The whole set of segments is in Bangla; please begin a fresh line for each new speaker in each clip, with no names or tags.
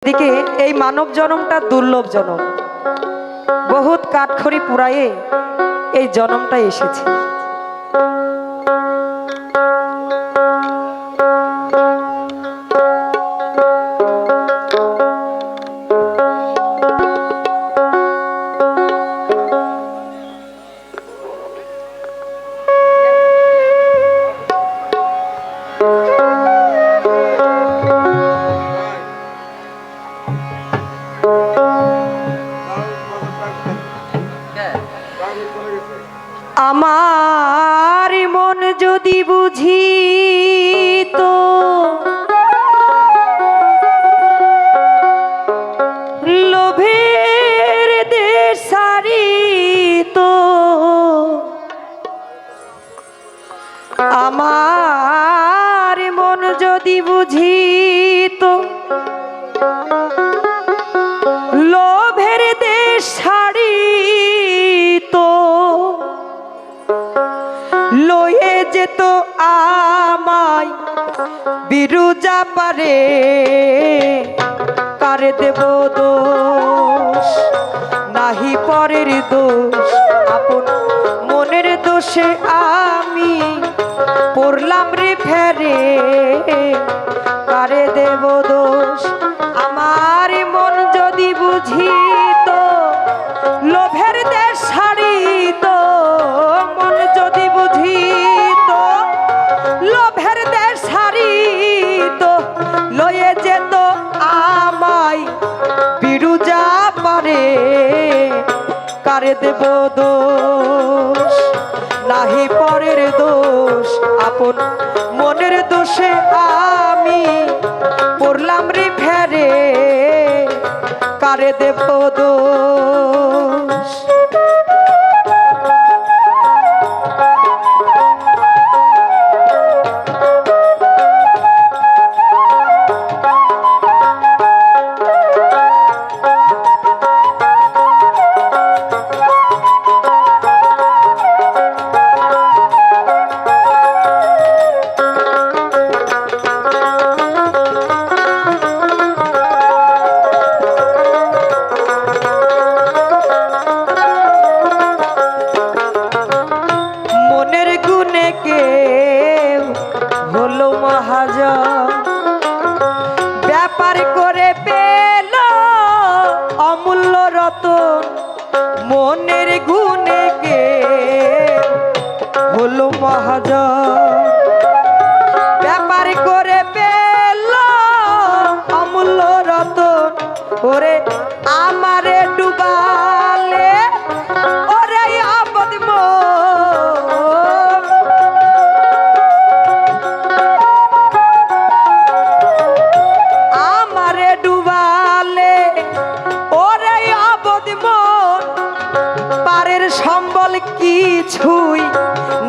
এদিকে এই মানব জনমটা দুর্লভ জনম, বহুত কাঠখড়ি পুরায়ে এই জনমটা এসেছে। আমার মন যদি বুঝিত লোভের দেশ সারিত, আমার মন যদি বুঝিত লোভের দেশ ছাড়িত, লয়ে যেত আমায় বিরুজা পারে, কারে দেব দোষ নাহি পরের দোষ, আপন মনের দোষে আমি পড়লাম রে ফেরে, কারে দেব দোষ। আমার মন যদি বুঝিত লোভের দেশ ছাড়িত, মন যদি বুঝিত লোভের দেশ ছাড়িত, লয়ে যেত আমায় বিরুজা পারে, কারে দেব দোষ নাহি পরের দোষ, আপন মনের দোষে আমি পড়লাম রে ফেরে, কারে দেব দোষ। ব্যাপার করে পেল অমূল্য রতন, মনের গুণে গে হলো মহাজন। ব্যাপার করে পেল অমূল্য রতন, ওরে আমারে ডুবালে ওরে আপদ সম্বল কিছুই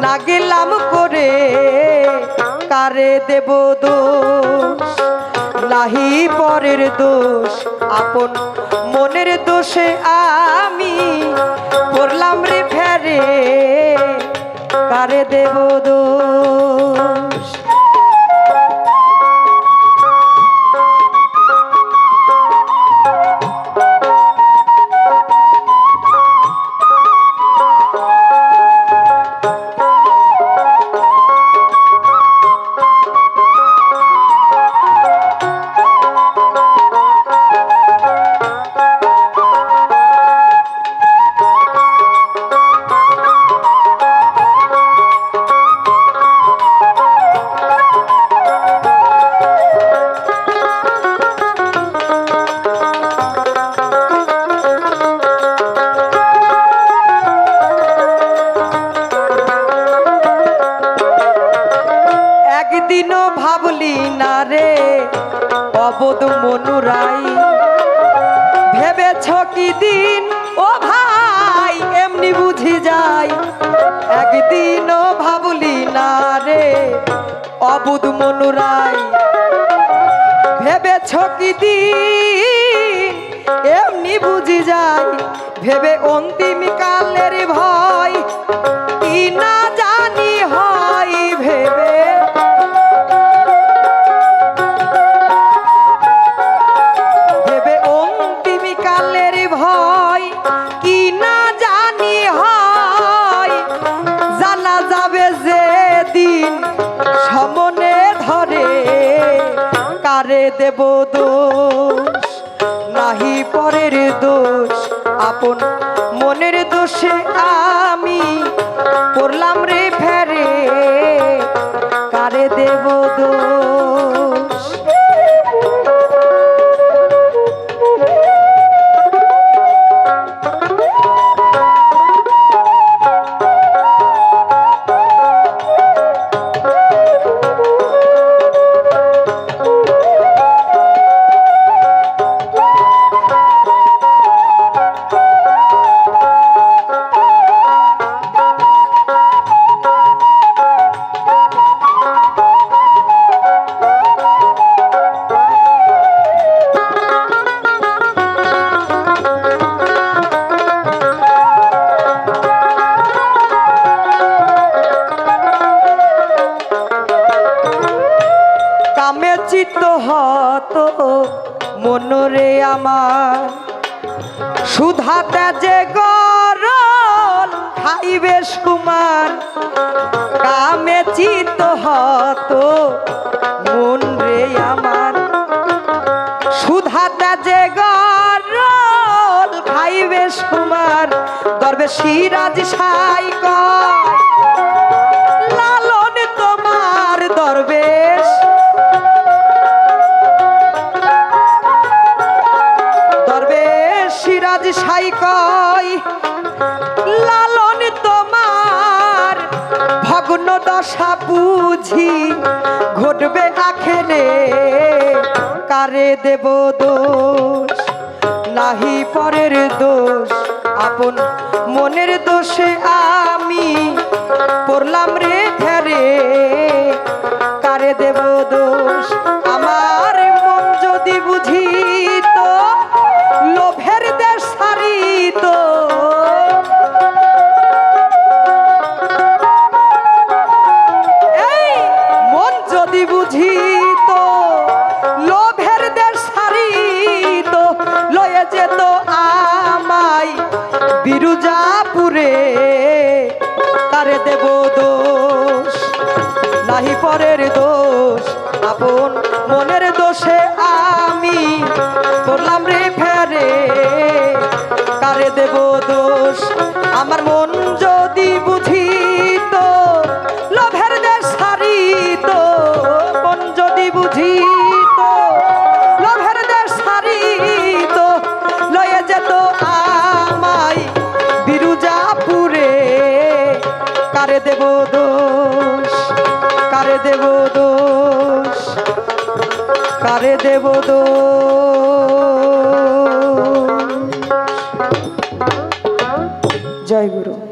না গেলাম করে, কারে দেব দোষ নাহি পরের দোষ, আপন মনের দোষে আমি পড়লাম রে ফেরে, কারে দেব দোষ। একদিনও ভাবলি না রে অবোধ মনুরাই, ভেবেছ কি দিন ও ভাই এমনি বুঝি যায়। একদিনও ভাবলি না রে অবোধ মনুরাই, ভেবেছ কি দিন এমনি বুঝি যায়, ভেবে অন্তিম কালের ভয় কি না জানি হয়, ভেবে দেব দোষ নাহি পরের দোষ আপন মনের দোষে আমি পড়লাম রে ফেরে কারে দেব দোষ। কামে চিত্ত হত মনরে আমার সুধাতে যে গরল খাইবে সুমার। কামে চিত্ত হত মন রে আমার সুধাতে যে গরল খাইবে সুমার। দরবে সিরাজ সাই কয় লালন তোমার দরবেশ সিরাজ সাই কয় লালন তোমার ভগ্ন দশা বুঝি ঘটবে আখেরে কারে দেব দোষ নাহি পরের দোষ আপন মনের দোষে আমি পড়লাম রে ফেরে কারে দেব দোষ। আমার মন যদি বুঝিত লোভের দেশ সারিত এই মন যদি বুঝিত লোভের দেশ সারিত লয়ে যেত আমায় বিরুজাপুরে কারে দেব দোষ নাহি পরের দোষ আপন মনের দোষে আমি পড়লাম রে ফেরে কারে দেব দোষ। আমার মন যদি বুঝিত লোভের দেশ সারিত মন যদি বুঝিত লোভের দেশ সারিত লয়ে যেত আমায় বিরুজাপুরে কারে দেব দোষ কারে দেব দোষ কারে দেব দোষ। জয় গুরু।